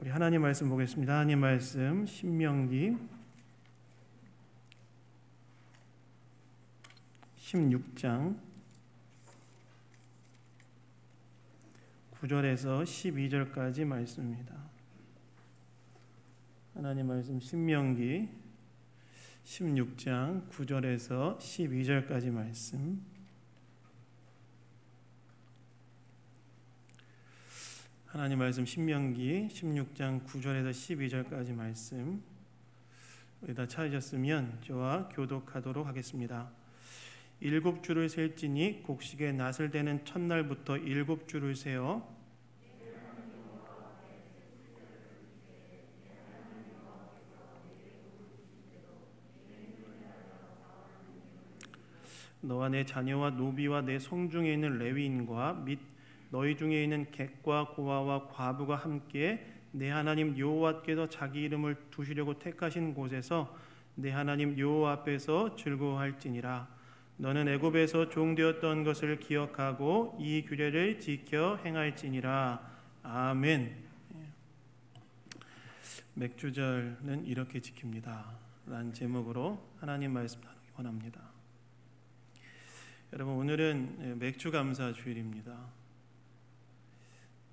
우리 하나님 말씀 보겠습니다. 하나님 말씀 신명기 16장 9절에서 12절까지 말씀입니다. 하나님 말씀 신명기 16장 9절에서 12절까지 말씀. 하나님 말씀 신명기 16장 9절에서 12절까지 말씀. 다 찾으셨으면 저와 교독하도록 하겠습니다. 7주를 셀지니 곡식의 낫을 대는 첫날부터 7주를 세어 너와 내 자녀와 노비와 내 성중에 있는 레위인과 및 너희 중에 있는 객과 고아와 과부가 함께 내 하나님 여호와께서 자기 이름을 두시려고 택하신 곳에서 내 하나님 여호와 앞에서 즐거워할지니라. 너는 애굽에서 종되었던 것을 기억하고 이 규례를 지켜 행할지니라. 아멘. 맥주절은 이렇게 지킵니다 라는 제목으로 하나님 말씀 나누기 원합니다. 여러분, 오늘은 맥주 감사 주일입니다.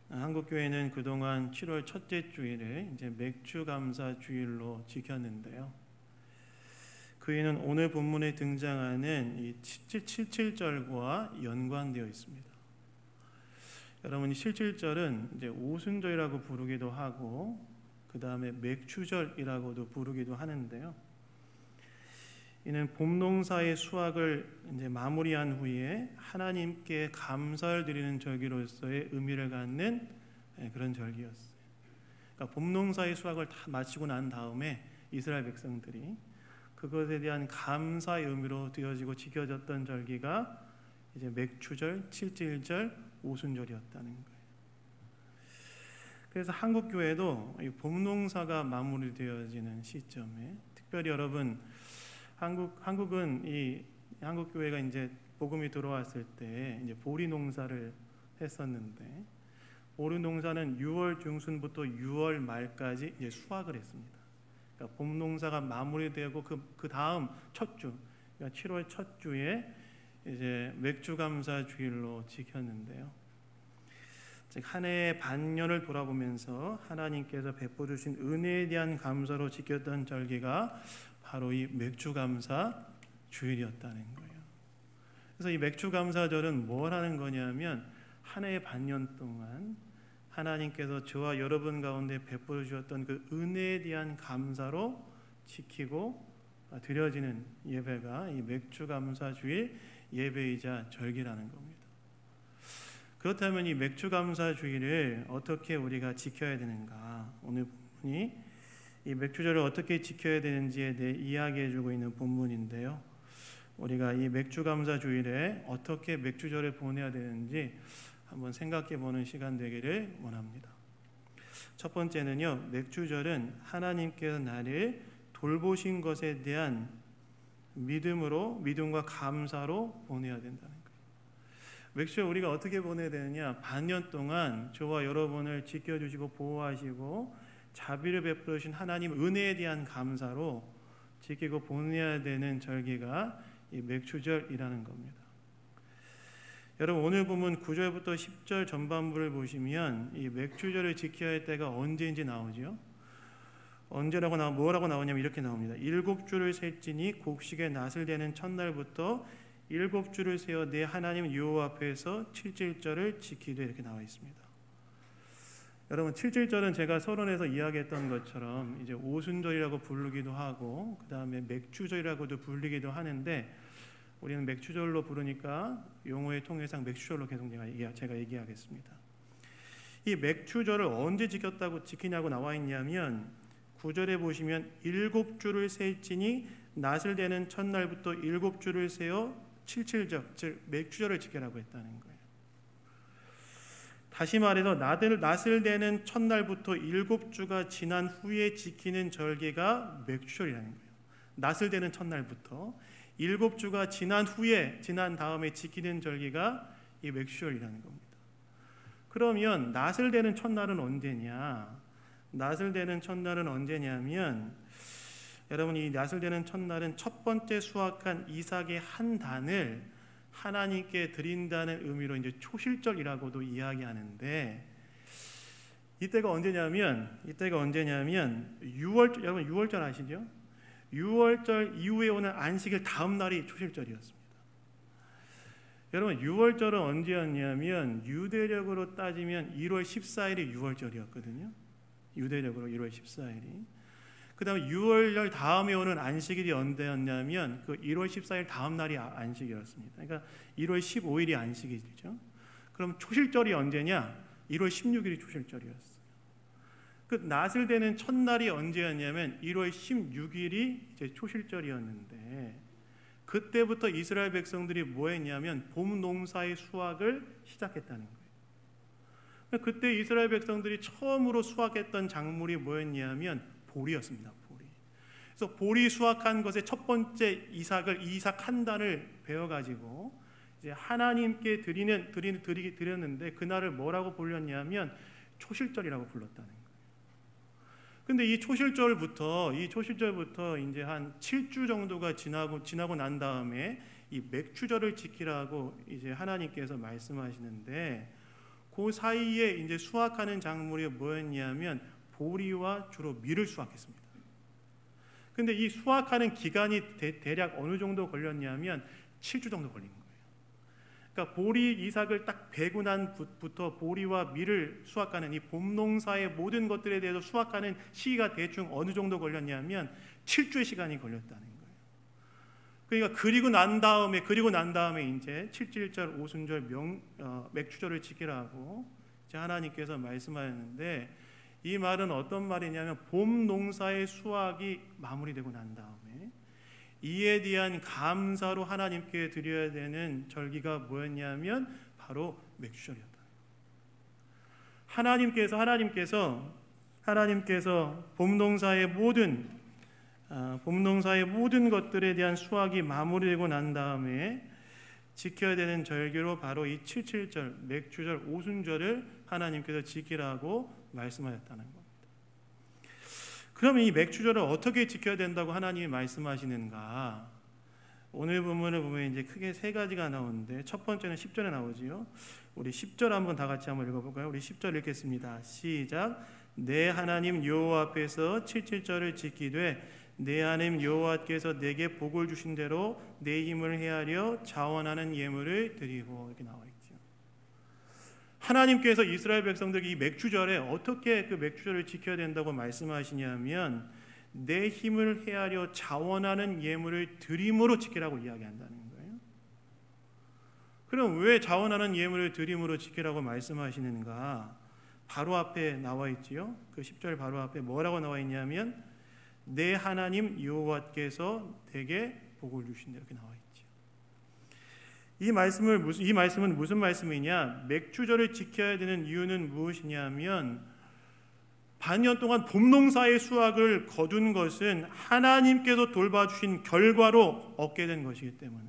한국교회는 그동안 7월 첫째 주일을 이제 맥주 감사 주일로 지켰는데요. 그 이유는 오늘 본문에 등장하는 이 77절과 연관되어 있습니다. 여러분, 이 77절은 이제 오순절이라고 부르기도 하고 그 다음에 맥주절이라고도 부르기도 하는데요. 이는 봄농사의 수확을 이제 마무리한 후에 하나님께 감사를 드리는 절기로서의 의미를 갖는 그런 절기였어요. 그러니까 봄농사의 수확을 다 마치고 난 다음에 이스라엘 백성들이 그것에 대한 감사의 의미로 되어지고 지켜졌던 절기가 이제 맥주절, 칠칠절, 오순절이었다는 거예요. 그래서 한국 교회도 이 봄농사가 마무리되어지는 시점에 특별히 여러분, 한국은 이 한국 교회가 이제 복음이 들어왔을 때 이제 보리 농사를 했었는데 보리 농사는 6월 중순부터 6월 말까지 이제 수확을 했습니다. 그러니까 봄 농사가 마무리되고 그 다음 첫 주, 그러니까 7월 첫 주에 이제 맥주 감사 주일로 지켰는데요. 즉 한 해의 반년을 돌아보면서 하나님께서 베풀어 주신 은혜에 대한 감사로 지켰던 절기가 바로 이 맥주 감사 주일이었다는 거예요. 그래서 이 맥주 감사절은 뭘 하는 거냐면 한 해의 반년 동안 하나님께서 저와 여러분 가운데 베풀어 주셨던 그 은혜에 대한 감사로 지키고 드려지는 예배가 이 맥주 감사 주일 예배이자 절기라는 겁니다. 그렇다면 이 맥주 감사 주일을 어떻게 우리가 지켜야 되는가? 오늘 본문이 이 맥주절을 어떻게 지켜야 되는지에 대해 이야기해주고 있는 본문인데요. 우리가 이 맥주 감사 주일에 어떻게 맥주절을 보내야 되는지 한번 생각해보는 시간 되기를 원합니다. 첫 번째는요, 맥주절은 하나님께서 나를 돌보신 것에 대한 믿음과 감사로 보내야 된다는 거예요. 맥주절 우리가 어떻게 보내야 되느냐? 반년 동안 저와 여러분을 지켜주시고 보호하시고 자비를 베풀어 주신 하나님 은혜에 대한 감사로 지키고 보내야 되는 절기가 이 맥주절이라는 겁니다. 여러분, 오늘 보면 9절부터 10절 전반부를 보시면 이 맥주절을 지켜야 할 때가 언제인지 나오죠. 뭐라고 나오냐면 이렇게 나옵니다. 7주를 셀지니 곡식의 낫을 대는 첫날부터 7주를 세어 내 하나님 여호와 앞에서 칠칠절을 지키되 이렇게 나와 있습니다. 여러분, 칠칠절은 제가 서론에서 이야기했던 것처럼 이제 오순절이라고 부르기도 하고 그 다음에 맥주절이라고도 불리기도 하는데 우리는 맥주절로 부르니까 용어의 통일상 맥주절로 계속 제가 얘기하겠습니다. 이 맥주절을 언제 지키냐고 나와 있냐면 9절에 보시면 7주를 셀지니 낫을 대는 첫날부터 7주를 세어 칠칠절, 즉 맥주절을 지키라고 했다는 거예요. 다시 말해서 낫을 대는 첫날부터 7주가 지난 후에 지키는 절기가 맥주절이라는 거예요. 낫을 대는 첫날부터 7주가 지난 다음에 지키는 절기가 이 맥주절이라는 겁니다. 그러면 낫을 대는 첫날은 언제냐? 낫을 대는 첫날은 언제냐면, 여러분, 이 낫을 대는 첫날은 첫 번째 수확한 이삭의 한 단을 하나님께 드린다는 의미로 이제 초실절이라고도 이야기하는데, 이때가 언제냐면 6월, 여러분 6월절 아시죠? 6월절 이후에 오는 안식일 다음 날이 초실절이었습니다. 여러분, 6월절은 언제였냐면 유대력으로 따지면 1월 14일이 6월절이었거든요. 유대력으로 1월 14일이. 그 다음에 6월절 다음에 오는 안식일이 언제였냐면 그 1월 14일 다음 날이 안식이었습니다. 그러니까 1월 15일이 안식일이죠. 그럼 초실절이 언제냐? 1월 16일이 초실절이었어요. 그 낫을 대는 첫날이 언제였냐면 1월 16일이 이제 초실절이었는데, 그때부터 이스라엘 백성들이 뭐 했냐면 봄 농사의 수확을 시작했다는 거예요. 그때 이스라엘 백성들이 처음으로 수확했던 작물이 뭐였냐면 보리였습니다. 보리. 그래서 보리 수확한 것의 첫 번째 이삭 한 단을 베어 가지고 이제 하나님께 드렸는데 그날을 뭐라고 불렀냐면 초실절이라고 불렀다는 거예요. 근데 이 초실절부터 이제 한 7주 정도가 지나고 난 다음에 이 맥추절을 지키라고 이제 하나님께서 말씀하시는데, 그 사이에 이제 수확하는 작물이 뭐였냐면 보리와 주로 밀을 수확했습니다. 근데 이 수확하는 기간이 대략 어느 정도 걸렸냐면 7주 정도 걸린 거예요. 그러니까 보리 이삭을 딱 베고 난부터 보리와 밀을 수확하는 이 봄농사의 모든 것들에 대해서 수확하는 시기가 대충 어느 정도 걸렸냐면 7주의 시간이 걸렸다는 거예요. 그러니까 그리고 난 다음에 이제 7.1절 오순절 맥추절을 지키라고 이제 하나님께서 말씀하셨는데, 이 말은 어떤 말이냐면 봄농사의 수확이 마무리되고 난 다음에 이에 대한 감사로 하나님께 드려야 되는 절기가 뭐였냐면 바로 맥추절이었다. 하나님께서 봄농사의 모든 것들에 대한 수확이 마무리되고 난 다음에 지켜야 되는 절기로 바로 이 7.7절 맥추절 오순절을 하나님께서 지키라고 말씀하셨다는 겁니다. 그러면 이 맥추절을 어떻게 지켜야 된다고 하나님이 말씀하시는가? 오늘 본문을 보면 이제 크게 세 가지가 나오는데, 첫 번째는 10절에 나오지요. 우리 10절 한번 다 같이 한번 읽어볼까요? 우리 10절 읽겠습니다. 시작. 내 하나님 여호와 앞에서 7.7절을 지키되 내 하나님 여호와께서 내게 복을 주신 대로 내 힘을 헤아려 자원하는 예물을 드리고, 이렇게 나와 있죠. 하나님께서 이스라엘 백성들에게 이 맥추절에 어떻게 그 맥추절을 지켜야 된다고 말씀하시냐면 내 힘을 헤아려 자원하는 예물을 드림으로 지키라고 이야기한다는 거예요. 그럼 왜 자원하는 예물을 드림으로 지키라고 말씀하시는가? 바로 앞에 나와 있지요. 그 10절 바로 앞에 뭐라고 나와 있냐면 내 하나님 여호와께서 내게 복을 주신다, 이렇게 나와 있죠. 이 말씀은 무슨 말씀이냐? 맥추절을 지켜야 되는 이유는 무엇이냐면 반년 동안 봄농사의 수확을 거둔 것은 하나님께서 돌봐주신 결과로 얻게 된 것이기 때문에,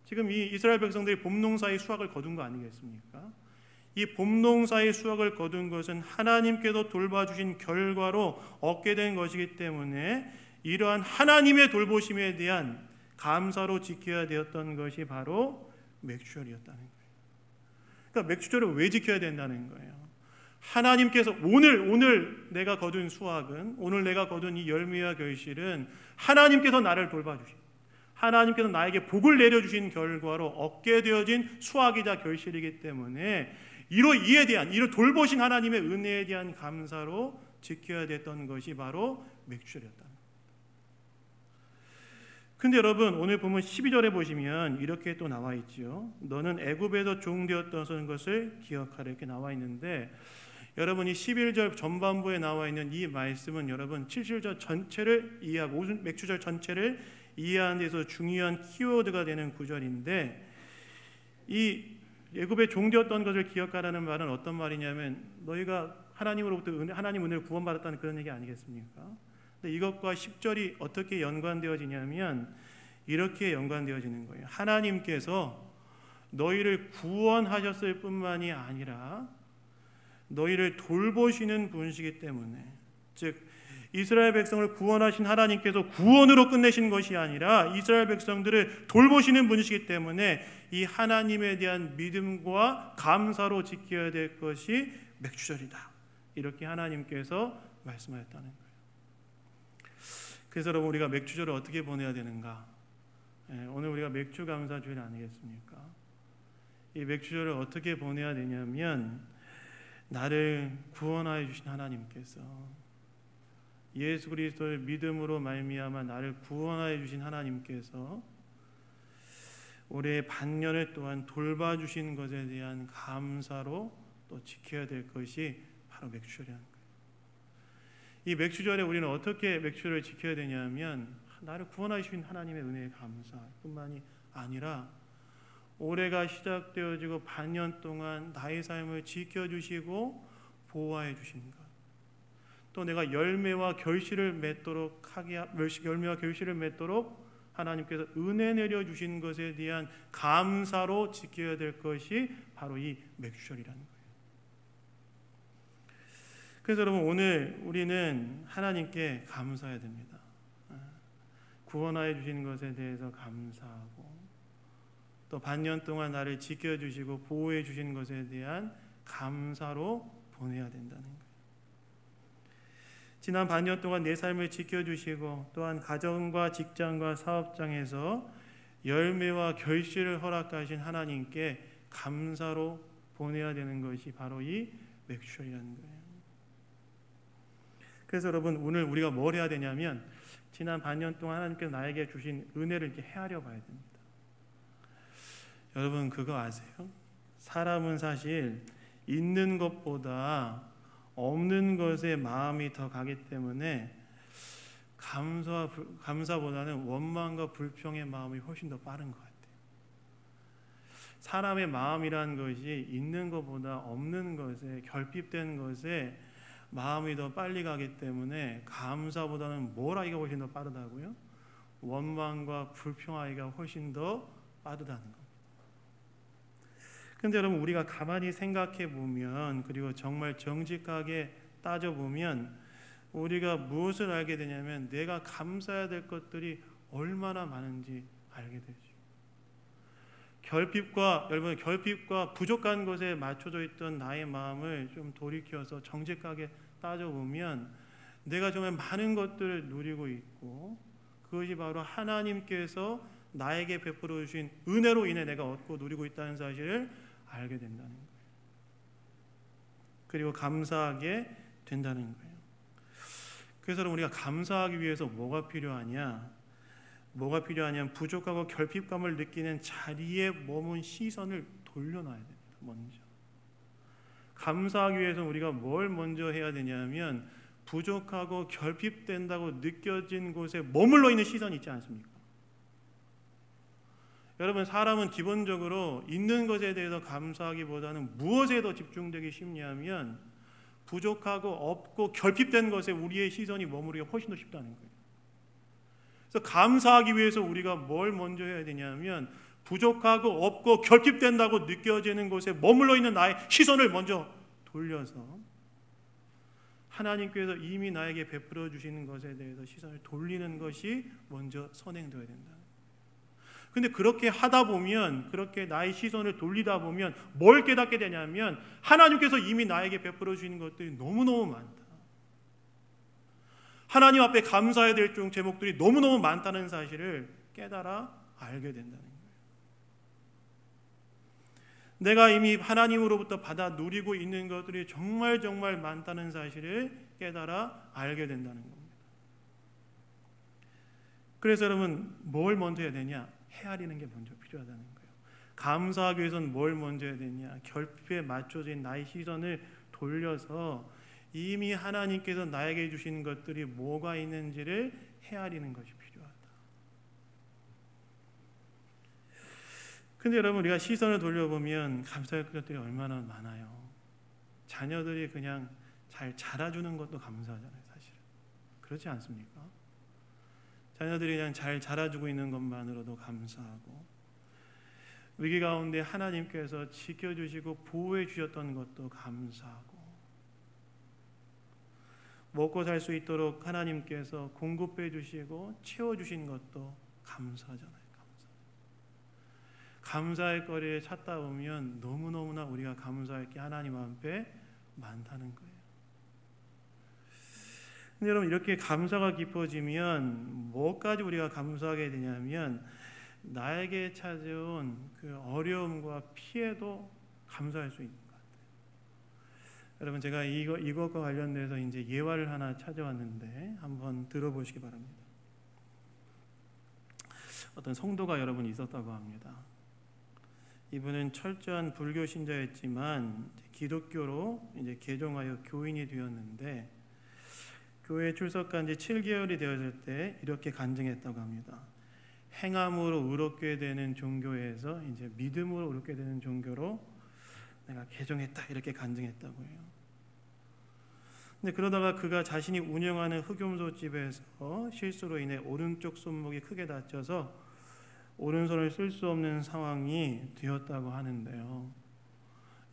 지금 이 이스라엘 백성들이 봄농사의 수확을 거둔 거 아니겠습니까? 이 봄농사의 수확을 거둔 것은 하나님께서 돌봐주신 결과로 얻게 된 것이기 때문에 이러한 하나님의 돌보심에 대한 감사로 지켜야 되었던 것이 바로 맥추절이었다는 거예요. 그러니까 맥추절을 왜 지켜야 된다는 거예요? 하나님께서 오늘 내가 거둔 수확은, 오늘 내가 거둔 이 열매와 결실은 하나님께서 나를 돌봐주신, 하나님께서 나에게 복을 내려주신 결과로 얻게 되어진 수확이자 결실이기 때문에 이에 대한 돌보신 하나님의 은혜에 대한 감사로 지켜야 됐던 것이 바로 맥추절이었다. 근데 여러분, 오늘 보면 12절에 보시면 이렇게 또 나와 있죠. 너는 애굽에서 종되었던 것을 기억하라, 이렇게 나와 있는데, 여러분이 11절 전반부에 나와 있는 이 말씀은 여러분 7절 전체를 이해하고 맥추절 전체를 이해하는 데서 중요한 키워드가 되는 구절인데, 이 애굽에 종되었던 것을 기억하라는 말은 어떤 말이냐면 너희가 하나님으로부터 하나님 은혜를 구원받았다는 그런 얘기 아니겠습니까? 근데 이것과 10절이 어떻게 연관되어지냐면 이렇게 연관되어지는 거예요. 하나님께서 너희를 구원하셨을 뿐만이 아니라 너희를 돌보시는 분이시기 때문에, 즉 이스라엘 백성을 구원하신 하나님께서 구원으로 끝내신 것이 아니라 이스라엘 백성들을 돌보시는 분이시기 때문에 이 하나님에 대한 믿음과 감사로 지켜야 될 것이 맥주절이다. 이렇게 하나님께서 말씀하셨다는 거예요. 그래서 여러분, 우리가 맥주절을 어떻게 보내야 되는가? 오늘 우리가 맥주 감사주일 아니겠습니까? 이 맥주절을 어떻게 보내야 되냐면, 나를 구원하여 주신 하나님께서, 예수 그리스도를 믿음으로 말미암아 나를 구원하여 주신 하나님께서 올해 반년을 또한 돌봐주신 것에 대한 감사로 또 지켜야 될 것이 바로 맥주절이라는 거예요. 이 맥주절에 우리는 어떻게 맥주를 지켜야 되냐면, 나를 구원하여 주신 하나님의 은혜에 감사뿐만이 아니라 올해가 시작되어지고 반년 동안 나의 삶을 지켜주시고 보호하여 주신 것, 또 내가 열매와 결실을 맺도록 하나님께서 은혜 내려 주신 것에 대한 감사로 지켜야 될 것이 바로 이 맥주절이라는 거예요. 그래서 여러분, 오늘 우리는 하나님께 감사해야 됩니다. 구원하여 주신 것에 대해서 감사하고, 또 반년 동안 나를 지켜주시고 보호해 주신 것에 대한 감사로 보내야 된다는 거예요. 지난 반년 동안 내 삶을 지켜주시고, 또한 가정과 직장과 사업장에서 열매와 결실을 허락하신 하나님께 감사로 보내야 되는 것이 바로 이 맥주절이라는 거예요. 그래서 여러분, 오늘 우리가 뭘 해야 되냐면, 지난 반년 동안 하나님께서 나에게 주신 은혜를 이렇게 헤아려 봐야 됩니다. 여러분, 그거 아세요? 사람은 사실 있는 것보다 없는 것에 마음이 더 가기 때문에 감사보다는 원망과 불평의 마음이 훨씬 더 빠른 것 같아요. 사람의 마음이라는 것이 있는 것보다 없는 것에, 결핍된 것에 마음이 더 빨리 가기 때문에 감사보다는 뭘 하기가 훨씬 더 빠르다고요? 원망과 불평하기가 훨씬 더 빠르다는 겁니다. 그런데 여러분, 우리가 가만히 생각해 보면, 그리고 정말 정직하게 따져 보면, 우리가 무엇을 알게 되냐면, 내가 감사해야 될 것들이 얼마나 많은지 알게 되죠. 결핍과 부족한 것에 맞춰져 있던 나의 마음을 좀 돌이켜서 정직하게 따져 보면, 내가 정말 많은 것들을 누리고 있고, 그것이 바로 하나님께서 나에게 베풀어 주신 은혜로 인해 내가 얻고 누리고 있다는 사실을 알게 된다는 거예요. 그리고 감사하게 된다는 거예요. 그래서 우리가 감사하기 위해서 뭐가 필요하냐? 부족하고 결핍감을 느끼는 자리에 머문 시선을 돌려놔야 됩니다. 먼저 감사하기 위해서 우리가 뭘 먼저 해야 되냐면, 부족하고 결핍된다고 느껴진 곳에 머물러 있는 시선이 있지 않습니까? 여러분, 사람은 기본적으로 있는 것에 대해서 감사하기보다는 무엇에 더 집중되기 쉽냐면, 부족하고 없고 결핍된 것에 우리의 시선이 머무르기가 훨씬 더 쉽다는 거예요. 그래서 감사하기 위해서 우리가 뭘 먼저 해야 되냐면, 부족하고 없고 결핍된다고 느껴지는 곳에 머물러 있는 나의 시선을 먼저 돌려서 하나님께서 이미 나에게 베풀어 주시는 것에 대해서 시선을 돌리는 것이 먼저 선행되어야 된다. 근데 그렇게 하다 보면, 그렇게 나의 시선을 돌리다 보면 뭘 깨닫게 되냐면, 하나님께서 이미 나에게 베풀어 주시는 것들이 너무너무 많다. 하나님 앞에 감사해야 될 제목들이 너무너무 많다는 사실을 깨달아 알게 된다는 거예요. 내가 이미 하나님으로부터 받아 누리고 있는 것들이 정말 많다는 사실을 깨달아 알게 된다는 겁니다. 그래서 여러분, 뭘 먼저 해야 되냐? 헤아리는 게 먼저 필요하다는 거예요. 감사하기 위해서는 뭘 먼저 해야 되냐? 결핍에 맞춰진 나의 시선을 돌려서 이미 하나님께서 나에게 주신 것들이 뭐가 있는지를 헤아리는 것이 필요하다. 근데 여러분, 우리가 시선을 돌려보면 감사할 것들이 얼마나 많아요. 자녀들이 그냥 잘 자라주는 것도 감사하잖아요, 사실은. 그렇지 않습니까? 자녀들이 그냥 잘 자라주고 있는 것만으로도 감사하고, 위기 가운데 하나님께서 지켜주시고 보호해 주셨던 것도 감사하고, 먹고 살 수 있도록 하나님께서 공급해 주시고 채워주신 것도 감사잖아요. 감사할 거리를 찾다 보면 너무너무나 우리가 감사할 게 하나님 앞에 많다는 거예요. 근데 여러분, 이렇게 감사가 깊어지면 뭐까지 우리가 감사하게 되냐면 나에게 찾아온 그 어려움과 피해도 감사할 수 있는 것 같아요. 여러분, 제가 이것과 관련돼서 이제 예화를 하나 찾아왔는데 한번 들어보시기 바랍니다. 어떤 성도가 여러분 있었다고 합니다. 이분은 철저한 불교 신자였지만 기독교로 이제 개종하여 교인이 되었는데, 교회에 출석한 지 7개월이 되었을 때 이렇게 간증했다고 합니다. 행함으로 의롭게 되는 종교에서 이제 믿음으로 의롭게 되는 종교로 내가 개종했다, 이렇게 간증했다고 해요. 근데 그러다가 그가 자신이 운영하는 흑염소 집에서 실수로 인해 오른쪽 손목이 크게 다쳐서 오른손을 쓸 수 없는 상황이 되었다고 하는데요.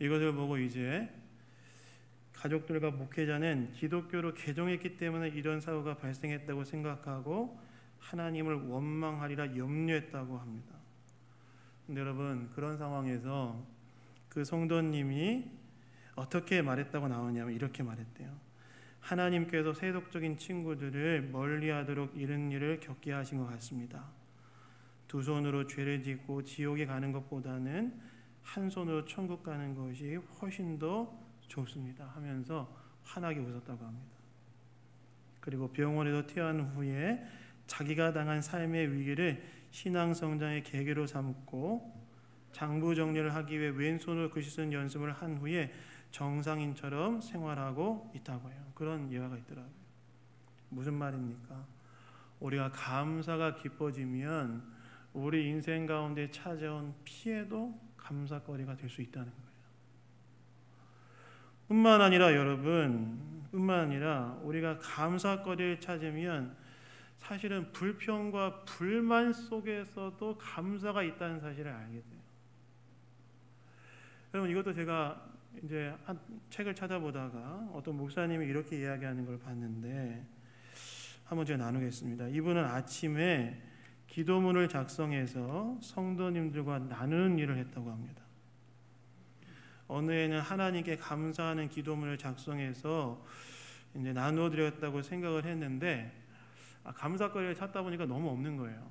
이것을 보고 이제 가족들과 목회자는 기독교로 개종했기 때문에 이런 사고가 발생했다고 생각하고 하나님을 원망하리라 염려했다고 합니다. 근데 여러분, 그런 상황에서 그 성도님이 어떻게 말했다고 나오냐면 이렇게 말했대요. 하나님께서 세속적인 친구들을 멀리하도록 이런 일을 겪게 하신 것 같습니다. 두 손으로 죄를 짓고 지옥에 가는 것보다는 한 손으로 천국 가는 것이 훨씬 더 좋습니다 하면서 환하게 웃었다고 합니다. 그리고 병원에서 퇴원 후에 자기가 당한 삶의 위기를 신앙 성장의 계기로 삼고 장부 정리를 하기 위해 왼손으로 글씨 쓰는 연습을 한 후에 정상인처럼 생활하고 있다고 해요. 그런 예화가 있더라고요. 무슨 말입니까? 우리가 감사가 깊어지면 우리 인생 가운데 찾아온 피해도 감사거리가 될 수 있다는 거예요. 뿐만 아니라 우리가 감사거리를 찾으면 사실은 불평과 불만 속에서도 감사가 있다는 사실을 알게 돼요. 여러분, 이것도 제가 이제 한 책을 찾아보다가 어떤 목사님이 이렇게 이야기하는 걸 봤는데 한번 제가 나누겠습니다. 이분은 아침에 기도문을 작성해서 성도님들과 나누는 일을 했다고 합니다. 어느 해는 하나님께 감사하는 기도문을 작성해서 이제 나누어 드렸다고 생각을 했는데 감사거리를 찾다 보니까 너무 없는 거예요.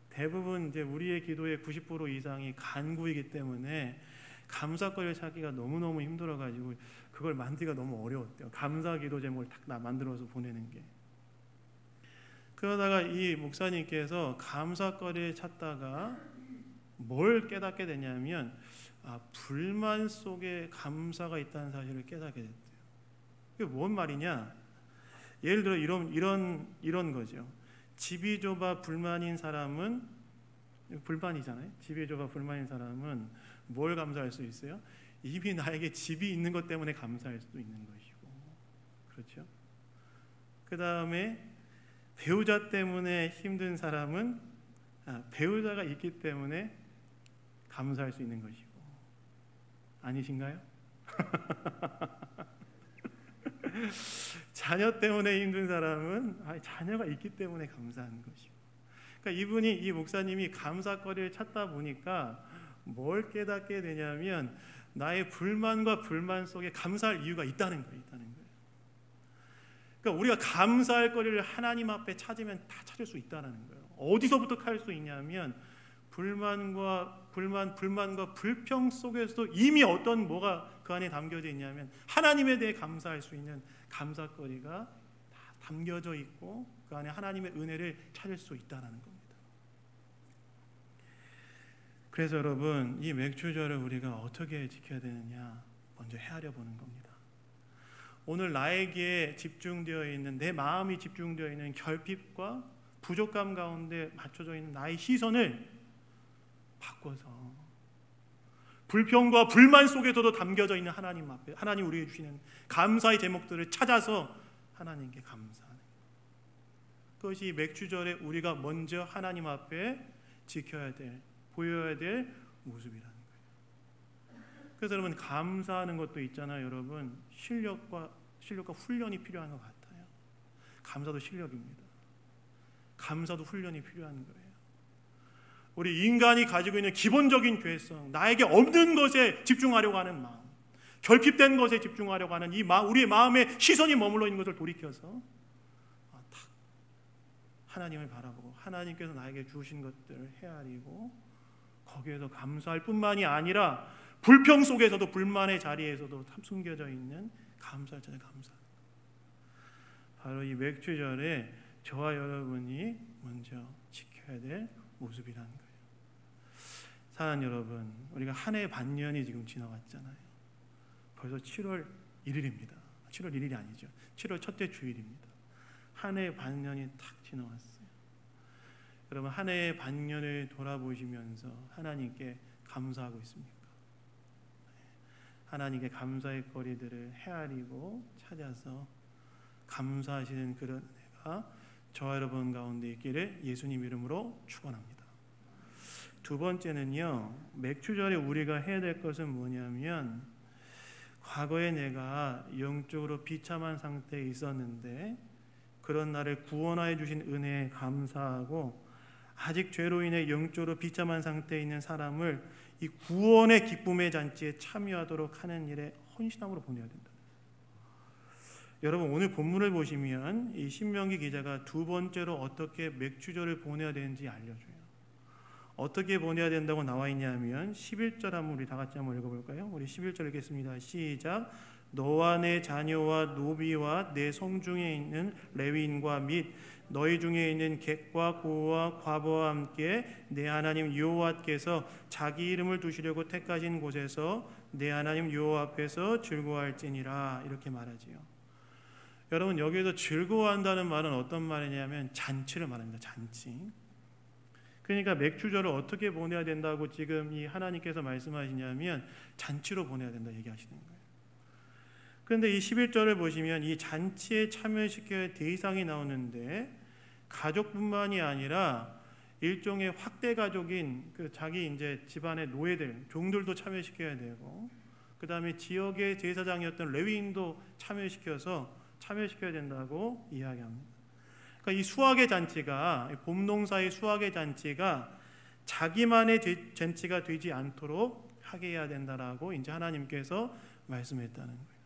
대부분 이제 우리의 기도의 90% 이상이 간구이기 때문에 감사거리를 찾기가 너무너무 힘들어가지고 그걸 만들기가 너무 어려웠대요. 감사 기도 제목을 딱 만들어서 보내는 게. 그러다가 이 목사님께서 감사거리를 찾다가 뭘 깨닫게 되냐면 불만 속에 감사가 있다는 사실을 깨닫게 됐대요. 그게 뭔 말이냐? 예를 들어 이런 거죠. 집이 좁아 불만인 사람은 불만이잖아요. 집이 좁아 불만인 사람은 뭘 감사할 수 있어요? 이미 나에게 집이 있는 것 때문에 감사할 수도 있는 것이고, 그렇죠? 그 다음에 배우자 때문에 힘든 사람은 배우자가 있기 때문에 감사할 수 있는 것이고, 아니신가요? 자녀 때문에 힘든 사람은 자녀가 있기 때문에 감사하는 것이고. 그러니까 이 목사님이 감사거리를 찾다 보니까 뭘 깨닫게 되냐면 나의 불만과 불만 속에 감사할 이유가 있다는 거예요. 그러니까 우리가 감사할 거리를 하나님 앞에 찾으면 다 찾을 수 있다는 거예요. 어디서부터 할 수 있냐면 불만과 불평 속에서도 이미 어떤 뭐가 그 안에 담겨져 있냐면 하나님에 대해 감사할 수 있는 감사거리가 다 담겨져 있고 그 안에 하나님의 은혜를 찾을 수 있다는 겁니다. 그래서 여러분, 이 맥주절을 우리가 어떻게 지켜야 되느냐 먼저 헤아려 보는 겁니다. 오늘 나에게 집중되어 있는, 내 마음이 집중되어 있는 결핍과 부족감 가운데 맞춰져 있는 나의 시선을 바꿔서 불평과 불만 속에서도 담겨져 있는 하나님 앞에, 하나님 우리에게 주시는 감사의 제목들을 찾아서 하나님께 감사하는, 그것이 맥주절에 우리가 먼저 하나님 앞에 지켜야 될, 보여야 될 모습이라는 거예요. 그래서 여러분, 감사하는 것도 있잖아요. 여러분, 실력과 훈련이 필요한 것 같아요. 감사도 실력입니다. 감사도 훈련이 필요한 거예요. 우리 인간이 가지고 있는 기본적인 죄성, 나에게 없는 것에 집중하려고 하는 마음, 결핍된 것에 집중하려고 하는 이 우리의 마음에 시선이 머물러 있는 것을 돌이켜서 딱 하나님을 바라보고 하나님께서 나에게 주신 것들을 헤아리고 거기에서 감사할 뿐만이 아니라 불평 속에서도 불만의 자리에서도 숨겨져 있는 감사할 자는 감사. 바로 이 맥주절에 저와 여러분이 먼저 지켜야 될 모습이라는 거예요. 사랑하는 여러분, 우리가 한 해 반년이 지금 지나갔잖아요. 벌써 7월 1일입니다. 7월 1일이 아니죠. 7월 첫째 주일입니다. 한 해 반년이 탁 지나왔어요. 여러분, 한 해 반년을 돌아보시면서 하나님께 감사하고 있습니까? 하나님께 감사의 거리들을 헤아리고 찾아서 감사하시는 그런 은혜가 저와 여러분 가운데 있기를 예수님 이름으로 축원합니다. 두 번째는요, 맥주절에 우리가 해야 될 것은 뭐냐면, 과거에 내가 영적으로 비참한 상태에 있었는데 그런 나를 구원하여 주신 은혜에 감사하고, 아직 죄로 인해 영적으로 비참한 상태에 있는 사람을 이 구원의 기쁨의 잔치에 참여하도록 하는 일에 헌신함으로 보내야 된다. 여러분, 오늘 본문을 보시면 이 신명기 기자가 두 번째로 어떻게 맥주절을 보내야 되는지 알려줘요. 어떻게 보내야 된다고 나와 있냐면 11절 한번 우리 다 같이 한번 읽어볼까요? 우리 11절 읽겠습니다. 시작. 너와 내 자녀와 노비와 내 성중에 있는 레위인과 및 너희 중에 있는 객과 고와 과부와 함께 내 하나님 여호와께서 자기 이름을 두시려고 택하신 곳에서 내 하나님 여호와 앞에서 즐거워할지니라, 이렇게 말하지요. 여러분, 여기에서 즐거워한다는 말은 어떤 말이냐면 잔치를 말합니다. 잔치. 그러니까 맥주절을 어떻게 보내야 된다고 지금 이 하나님께서 말씀하시냐면 잔치로 보내야 된다 얘기하시는 거예요. 그런데 이 11절을 보시면 이 잔치에 참여시켜야 할 대상이 나오는데, 가족뿐만이 아니라 일종의 확대 가족인 그 자기 이제 집안의 노예들, 종들도 참여시켜야 되고, 그 다음에 지역의 제사장이었던 레위인도 참여시켜야 된다고 이야기합니다. 그러니까 이 수확의 잔치가, 봄농사의 수확의 잔치가 자기만의 잔치가 되지 않도록 하게 해야 된다라고 이제 하나님께서 말씀했다는 거예요.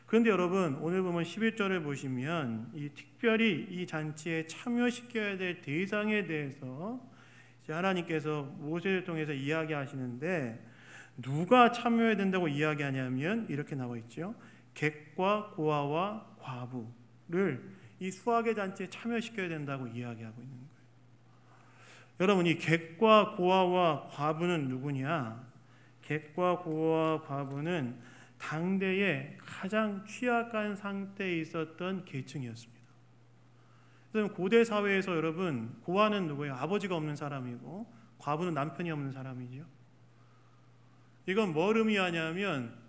그런데 여러분, 오늘 보면 11절을 보시면 이 특별히 이 잔치에 참여시켜야 될 대상에 대해서 이제 하나님께서 모세를 통해서 이야기하시는데, 누가 참여해야 된다고 이야기하냐면 이렇게 나와 있죠. 객과 고아와 과부를 이 수확의 잔치에 참여시켜야 된다고 이야기하고 있는 거예요. 여러분, 이 객과 고아와 과부는 누구냐? 객과 고아와 과부는 당대에 가장 취약한 상태에 있었던 계층이었습니다. 그래서 고대 사회에서 여러분, 고아는 누구예요? 아버지가 없는 사람이고 과부는 남편이 없는 사람이죠. 이건 뭘 의미하냐면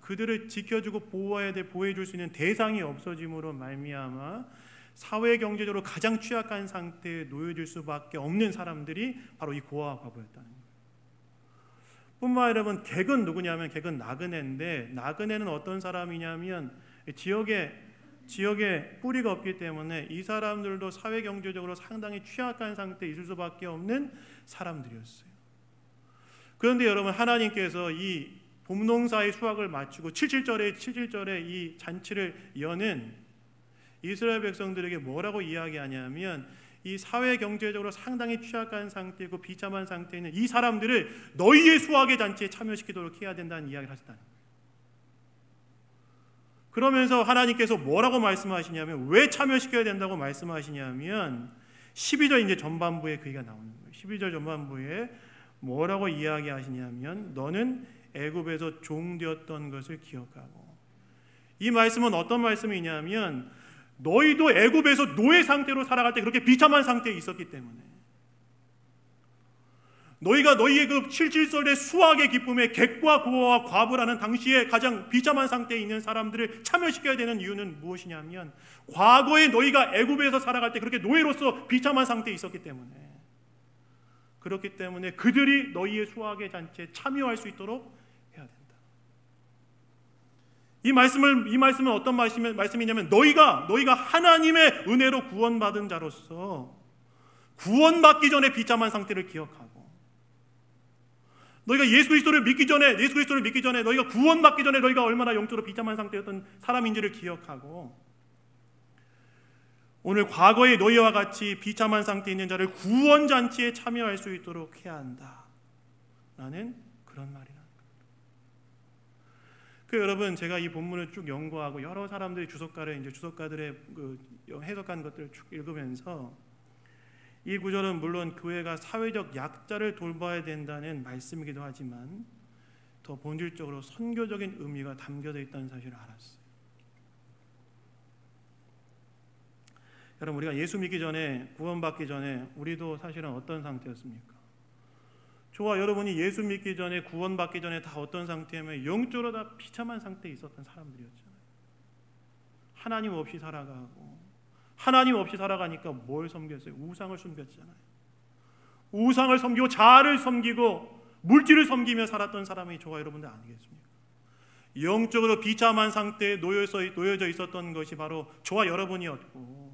그들을 지켜주고 보호해줄 수 있는 대상이 없어짐으로 말미암아 사회 경제적으로 가장 취약한 상태에 놓여질 수밖에 없는 사람들이 바로 이 고아와 과부였다는 거예요. 뿐만 아니라 여러분, 객은 누구냐면 객은 나그네인데, 나그네는 어떤 사람이냐면 지역에 뿌리가 없기 때문에 이 사람들도 사회 경제적으로 상당히 취약한 상태에 있을 수밖에 없는 사람들이었어요. 그런데 여러분, 하나님께서 이 봄농사의 수확을 마치고 77절에 이 잔치를 여는 이스라엘 백성들에게 뭐라고 이야기하냐면, 이 사회 경제적으로 상당히 취약한 상태이고 비참한 상태에 있는 이 사람들을 너희의 수확의 잔치에 참여시키도록 해야 된다는 이야기를 하셨다는 거예요. 그러면서 하나님께서 뭐라고 말씀하시냐면, 왜 참여시켜야 된다고 말씀하시냐면 12절 이제 전반부에 그 얘기가 나오는 거예요. 12절 전반부에 뭐라고 이야기하시냐면, 너는 애굽에서 종되었던 것을 기억하고, 이 말씀은 어떤 말씀이냐면 너희도 애굽에서 노예 상태로 살아갈 때 그렇게 비참한 상태에 있었기 때문에 너희가 너희의 그 77절의 수확의 기쁨에 객과 고아와 과부라는 당시에 가장 비참한 상태에 있는 사람들을 참여시켜야 되는 이유는 무엇이냐면, 과거에 너희가 애굽에서 살아갈 때 그렇게 노예로서 비참한 상태에 있었기 때문에, 그렇기 때문에 그들이 너희의 수확의 잔치에 참여할 수 있도록 해야 된다. 이 말씀은 어떤 말씀이냐면 너희가 하나님의 은혜로 구원받은 자로서 구원받기 전에 비참한 상태를 기억하고, 너희가 예수 그리스도를 믿기 전에 너희가 구원받기 전에 너희가 얼마나 영적으로 비참한 상태였던 사람인지를 기억하고, 오늘 과거의 너희와 같이 비참한 상태에 있는 자를 구원잔치에 참여할 수 있도록 해야 한다 라는 그런 말이라. 여러분, 제가 이 본문을 쭉 연구하고 여러 사람들의 주석가들의 해석한 것들을 쭉 읽으면서 이 구절은 물론 교회가 사회적 약자를 돌봐야 된다는 말씀이기도 하지만 더 본질적으로 선교적인 의미가 담겨져 있다는 사실을 알았어요. 여러분, 우리가 예수 믿기 전에, 구원받기 전에 우리도 사실은 어떤 상태였습니까? 저와 여러분이 예수 믿기 전에, 구원받기 전에 다 어떤 상태냐면 영적으로 다 비참한 상태에 있었던 사람들이었잖아요. 하나님 없이 살아가고, 하나님 없이 살아가니까 뭘 섬겼어요? 우상을 섬겼잖아요. 우상을 섬기고 자아를 섬기고 물질을 섬기며 살았던 사람이 저와 여러분들 아니겠습니까? 영적으로 비참한 상태에 놓여져 있었던 것이 바로 저와 여러분이었고,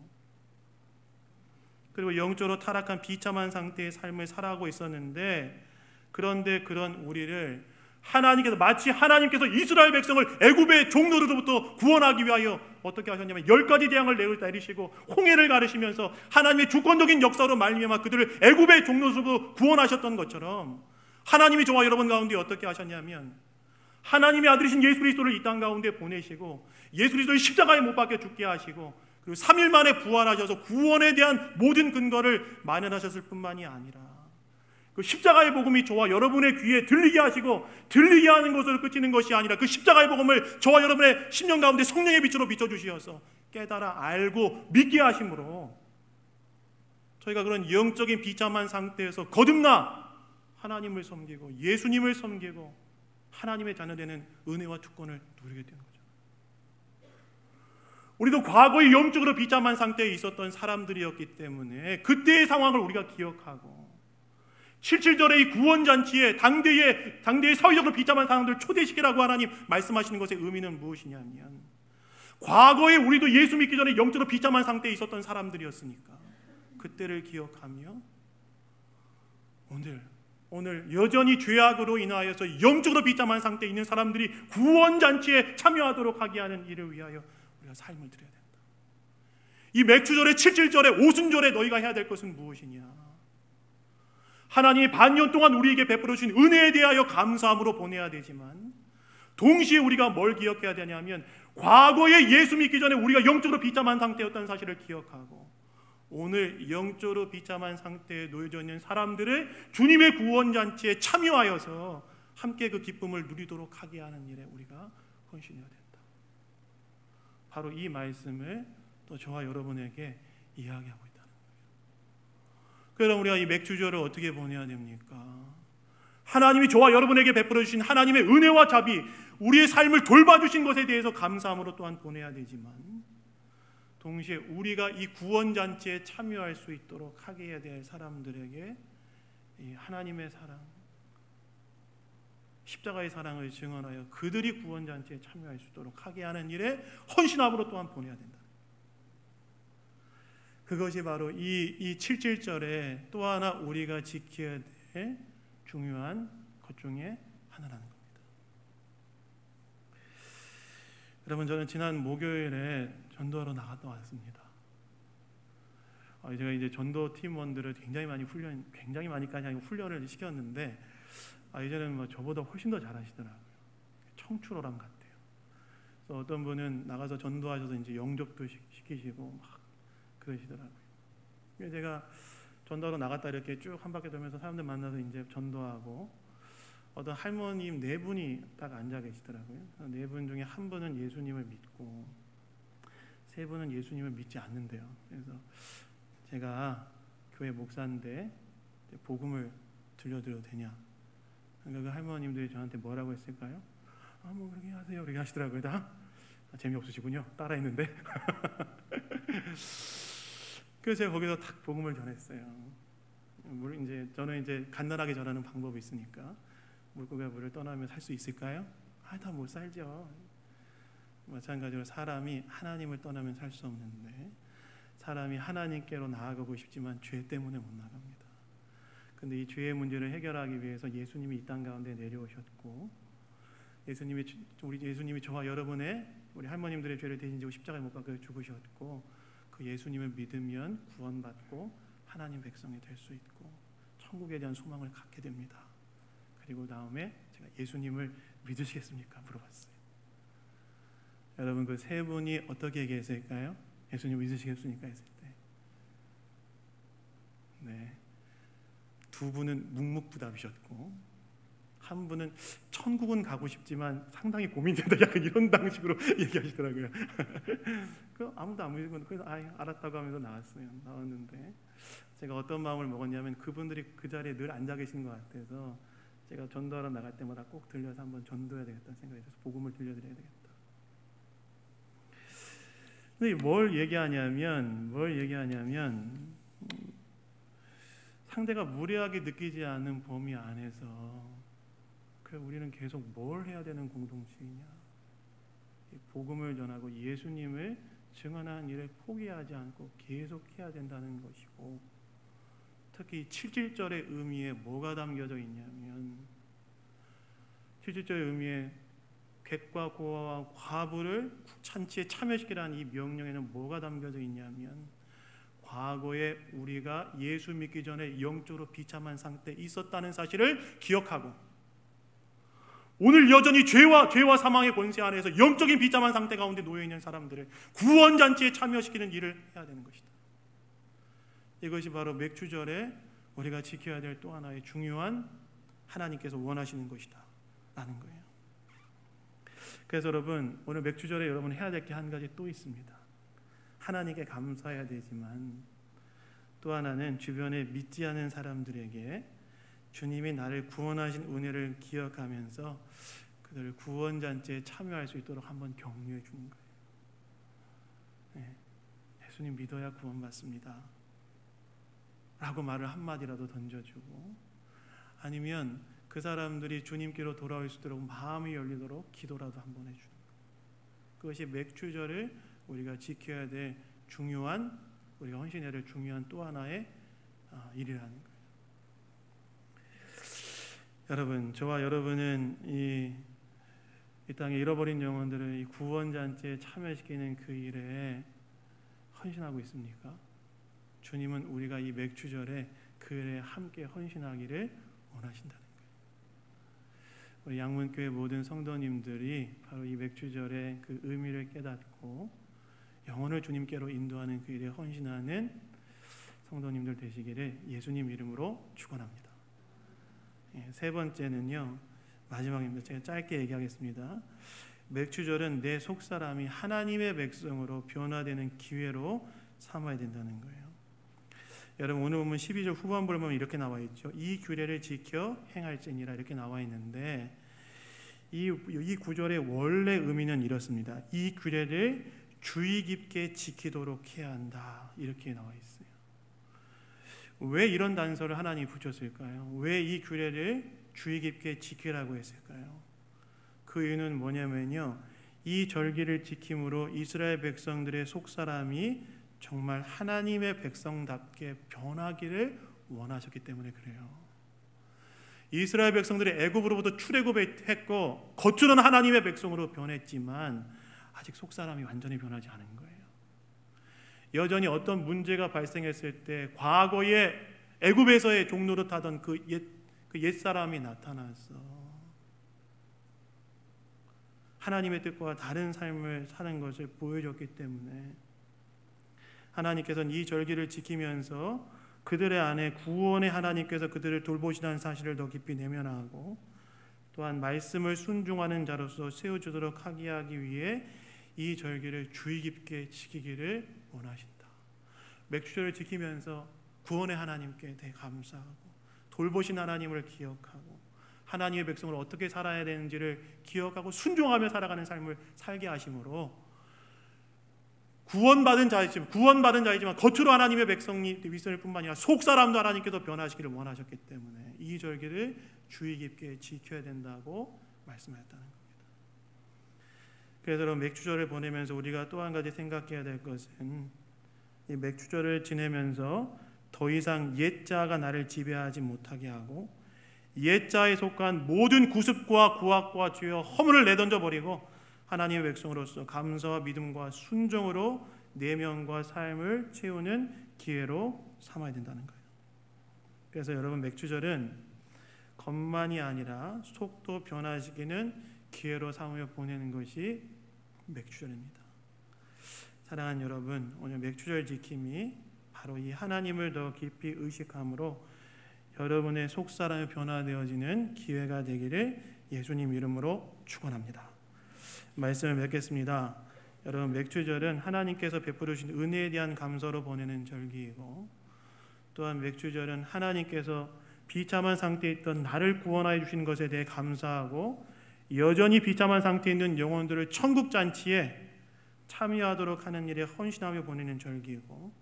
그리고 영적으로 타락한 비참한 상태의 삶을 살아가고 있었는데, 그런데 그런 우리를 마치 하나님께서 이스라엘 백성을 애굽의 종노릇으로부터 구원하기 위하여 어떻게 하셨냐면 10가지 재앙을 내리시고 홍해를 가르시면서 하나님의 주권적인 역사로 말미암아 그들을 애굽의 종노릇으로 구원하셨던 것처럼, 하나님이 저와 여러분 가운데 어떻게 하셨냐면 하나님의 아들이신 예수 그리스도를 이 땅 가운데 보내시고 예수 그리스도의 십자가에 못 박혀 죽게 하시고, 그리고 3일 만에 부활하셔서 구원에 대한 모든 근거를 마련하셨을 뿐만이 아니라 그 십자가의 복음이 저와 여러분의 귀에 들리게 하시고, 들리게 하는 것으로 그치는 것이 아니라 그 십자가의 복음을 저와 여러분의 심령 가운데 성령의 빛으로 비춰주시어서 깨달아 알고 믿게 하심으로 저희가 그런 영적인 비참한 상태에서 거듭나 하나님을 섬기고 예수님을 섬기고 하나님의 자녀되는 은혜와 주권을 누리게 되는 거죠. 우리도 과거의 영적으로 비참한 상태에 있었던 사람들이었기 때문에 그때의 상황을 우리가 기억하고, 77절의 이 구원잔치에 당대의 사회적으로 비참한 상황들을 초대시키라고 하나님 말씀하시는 것의 의미는 무엇이냐면, 과거에 우리도 예수 믿기 전에 영적으로 비참한 상태에 있었던 사람들이었으니까 그때를 기억하며 오늘 여전히 죄악으로 인하여서 영적으로 비참한 상태에 있는 사람들이 구원잔치에 참여하도록 하게 하는 일을 위하여 우리가 삶을 드려야 된다. 이 맥주절에 77절에 오순절에 너희가 해야 될 것은 무엇이냐? 하나님이 반년 동안 우리에게 베풀어 주신 은혜에 대하여 감사함으로 보내야 되지만, 동시에 우리가 뭘 기억해야 되냐면 과거에 예수 믿기 전에 우리가 영적으로 비참한 상태였다는 사실을 기억하고, 오늘 영적으로 비참한 상태에 놓여져 있는 사람들을 주님의 구원잔치에 참여하여서 함께 그 기쁨을 누리도록 하게 하는 일에 우리가 헌신해야 된다. 바로 이 말씀을 또 저와 여러분에게 이야기하고 있다는 거예요. 그럼 우리가 이 맥주절을 어떻게 보내야 됩니까? 하나님이 저와 여러분에게 베풀어 주신 하나님의 은혜와 자비, 우리의 삶을 돌봐주신 것에 대해서 감사함으로 또한 보내야 되지만, 동시에 우리가 이 구원잔치에 참여할 수 있도록 하게 해야 될 사람들에게 이 하나님의 사랑, 십자가의 사랑을 증언하여 그들이 구원잔치에 참여할 수 있도록 하게 하는 일에 헌신함으로 또한 보내야 된다. 그것이 바로 이 77절에 또 하나 우리가 지켜야 될 중요한 것 중에 하나라는 겁니다. 여러분, 저는 지난 목요일에 전도하러 나갔다 왔습니다. 제가 이제 전도 팀원들을 굉장히 많이까지 아니고 훈련을 시켰는데, 이제는 뭐 저보다 훨씬 더 잘하시더라고요. 청출어람 같아요. 그래서 어떤 분은 나가서 전도하셔서 이제 영접도 시키시고 막 그러시더라고요. 제가 전도하러 나갔다 이렇게 쭉 한 바퀴 돌면서 사람들 만나서 이제 전도하고, 어떤 할머님 4분이 딱 앉아 계시더라고요. 4분 중에 한 분은 예수님을 믿고 3분은 예수님을 믿지 않는데요. 그래서 제가 교회 목사인데 복음을 들려드려도 되냐? 그러니까 그 할머님들이 저한테 뭐라고 했을까요? 뭐 그렇게 하세요. 그렇게 하시더라고요. 다 재미없으시군요. 따라했는데. 그래서 제가 거기서 딱 복음을 전했어요. 저는 이제 간단하게 전하는 방법이 있으니까, 물고기가 물을 떠나면 살 수 있을까요? 다 못 살죠. 마찬가지로 사람이 하나님을 떠나면 살 수 없는데 사람이 하나님께로 나아가고 싶지만 죄 때문에 못 나갑니다. 근데 이 죄의 문제를 해결하기 위해서 예수님이 이 땅 가운데 내려오셨고 예수님이 저와 여러분의 우리 할머님들의 죄를 대신 지고 십자가에 못 박혀 죽으셨고 그 예수님을 믿으면 구원받고 하나님 백성이 될 수 있고 천국에 대한 소망을 갖게 됩니다. 그리고 다음에 제가 예수님을 믿으시겠습니까? 물어봤어요. 여러분 그 세 분이 어떻게 얘기했을까요? 예수님 믿으시겠습니까? 했을 때 네, 두 분은 묵묵부답이셨고 한 분은 천국은 가고 싶지만 상당히 고민된다 약간 이런 방식으로 얘기하시더라고요. 그 아무도 안 믿는 그래서 알았다고 하면서 나왔는데 제가 어떤 마음을 먹었냐면 그분들이 그 자리에 늘 앉아 계시는 것 같아서 제가 전도하러 나갈 때마다 꼭 들려서 한번 전도해야 되겠다는 생각이 들어서 복음을 들려드려야 되겠다. 근데 뭘 얘기하냐면 상대가 무례하게 느끼지 않는 범위 안에서 우리는 계속 뭘 해야 되는 공동체이냐? 복음을 전하고 예수님을 증언하는 일을 포기하지 않고 계속 해야 된다는 것이고 특히 7.1절의 의미에 뭐가 담겨져 있냐면 7.1절의 의미에 객과 고아와 과부를 잔치에 참여시키라는 이 명령에는 뭐가 담겨져 있냐면 과거에 우리가 예수 믿기 전에 영적으로 비참한 상태에 있었다는 사실을 기억하고 오늘 여전히 죄와 사망의 권세 안에서 영적인 비참한 상태 가운데 놓여있는 사람들을 구원잔치에 참여시키는 일을 해야 되는 것이다. 이것이 바로 맥주절에 우리가 지켜야 될 또 하나의 중요한 하나님께서 원하시는 것이다 라는 거예요. 그래서 여러분 오늘 맥주절에 여러분 해야 될 게 한 가지 또 있습니다. 하나님께 감사해야 되지만 또 하나는 주변에 믿지 않은 사람들에게 주님이 나를 구원하신 은혜를 기억하면서 그들을 구원잔치에 참여할 수 있도록 한번 격려해 주는 거예요. 네, 예수님 믿어야 구원받습니다 라고 말을 한마디라도 던져주고 아니면 그 사람들이 주님께로 돌아올 수 있도록 마음이 열리도록 기도라도 한번 해주는 거예요. 그것이 맥주절을 우리가 지켜야 될 중요한 우리가 헌신해야 될 중요한 또 하나의 일이라는 거예요. 여러분, 저와 여러분은 이 땅에 잃어버린 영혼들을 이 구원잔치에 참여시키는 그 일에 헌신하고 있습니까? 주님은 우리가 이 맥주절에 그 일에 함께 헌신하기를 원하신다는 거예요. 우리 양문교회 모든 성도님들이 바로 이 맥주절의 그 의미를 깨닫고 영혼을 주님께로 인도하는 그 일에 헌신하는 성도님들 되시기를 예수님 이름으로 축원합니다. 세 번째는요, 마지막입니다. 제가 짧게 얘기하겠습니다. 맥주절은 내 속사람이 하나님의 백성으로 변화되는 기회로 삼아야 된다는 거예요. 여러분 오늘 보면 12절 후반부를 보면 이렇게 나와 있죠. 이 규례를 지켜 행할지니라 이렇게 나와 있는데 이 구절의 원래 의미는 이렇습니다. 이 규례를 주의 깊게 지키도록 해야 한다 이렇게 나와 있어요. 왜 이런 단서를 하나님이 붙였을까요? 왜 이 규례를 주의 깊게 지키라고 했을까요? 그 이유는 뭐냐면요, 이 절기를 지킴으로 이스라엘 백성들의 속사람이 정말 하나님의 백성답게 변하기를 원하셨기 때문에 그래요. 이스라엘 백성들이 애굽으로부터 출애굽했고 겉으로는 하나님의 백성으로 변했지만 아직 속사람이 완전히 변하지 않은 거예요. 여전히 어떤 문제가 발생했을 때 과거에 애굽에서의 종노릇 하던 그 옛사람이 나타나서 하나님의 뜻과 다른 삶을 사는 것을 보여줬기 때문에 하나님께서는 이 절기를 지키면서 그들의 안에 구원의 하나님께서 그들을 돌보시다는 사실을 더 깊이 내면하고 또한 말씀을 순종하는 자로서 세워주도록 하기 위해 이 절기를 주의 깊게 지키기를 원하신다. 맥주절을 지키면서 구원의 하나님께 대해 감사하고 돌보신 하나님을 기억하고 하나님의 백성을 어떻게 살아야 되는지를 기억하고 순종하며 살아가는 삶을 살게 하심으로 구원받은 자이지만 겉으로 하나님의 백성이 있을 뿐만 아니라 속사람도 하나님께서 변화하시기를 원하셨기 때문에 이 절기를 주의 깊게 지켜야 된다고 말씀하셨다는 겁니다. 그래서 맥주절을 보내면서 우리가 또 한 가지 생각해야 될 것은 이 맥주절을 지내면서 더 이상 옛자가 나를 지배하지 못하게 하고 옛자에 속한 모든 구습과 구악과 죄와 허물을 내던져 버리고 하나님의 백성으로서 감사와 믿음과 순종으로 내면과 삶을 채우는 기회로 삼아야 된다는 거예요. 그래서 여러분, 맥주절은 겉만이 아니라 속도 변화시키는 기회로 삼으며 보내는 것이 맥주절입니다. 사랑하는 여러분, 오늘 맥주절 지킴이 바로 이 하나님을 더 깊이 의식함으로 여러분의 속사람이 변화되어지는 기회가 되기를 예수님 이름으로 축원합니다. 말씀을 맺겠습니다. 여러분, 맥주절은 하나님께서 베풀어 주신 은혜에 대한 감사로 보내는 절기이고, 또한 맥주절은 하나님께서 비참한 상태에 있던 나를 구원하여 주신 것에 대해 감사하고 여전히 비참한 상태에 있는 영혼들을 천국 잔치에 참여하도록 하는 일에 헌신하며 보내는 절기이고,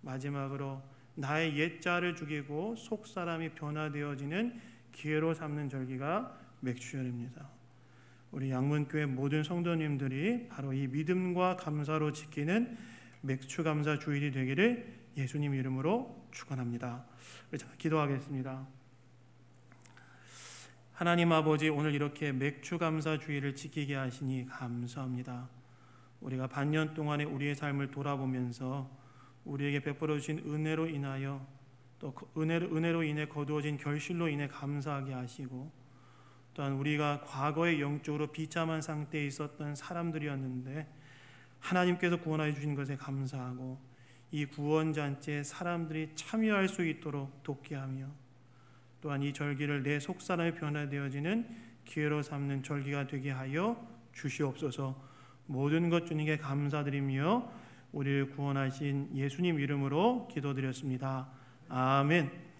마지막으로 나의 옛자를 죽이고 속사람이 변화되어지는 기회로 삼는 절기가 맥주절입니다. 우리 양문교회 모든 성도님들이 바로 이 믿음과 감사로 지키는 맥주감사 주일이 되기를 예수님 이름으로 축원합니다. 기도하겠습니다. 하나님 아버지, 오늘 이렇게 맥주감사 주일을 지키게 하시니 감사합니다. 우리가 반년 동안의 우리의 삶을 돌아보면서 우리에게 베풀어 주신 은혜로 인하여 또 은혜로 인해 거두어진 결실로 인해 감사하게 하시고, 또한 우리가 과거에 영적으로 비참한 상태에 있었던 사람들이었는데 하나님께서 구원하여 주신 것에 감사하고 이 구원잔치에 사람들이 참여할 수 있도록 돕게 하며, 또한 이 절기를 내 속사람이 변화되어지는 기회로 삼는 절기가 되게 하여 주시옵소서. 모든 것 주님께 감사드리며 우리를 구원하신 예수님 이름으로 기도드렸습니다. 아멘.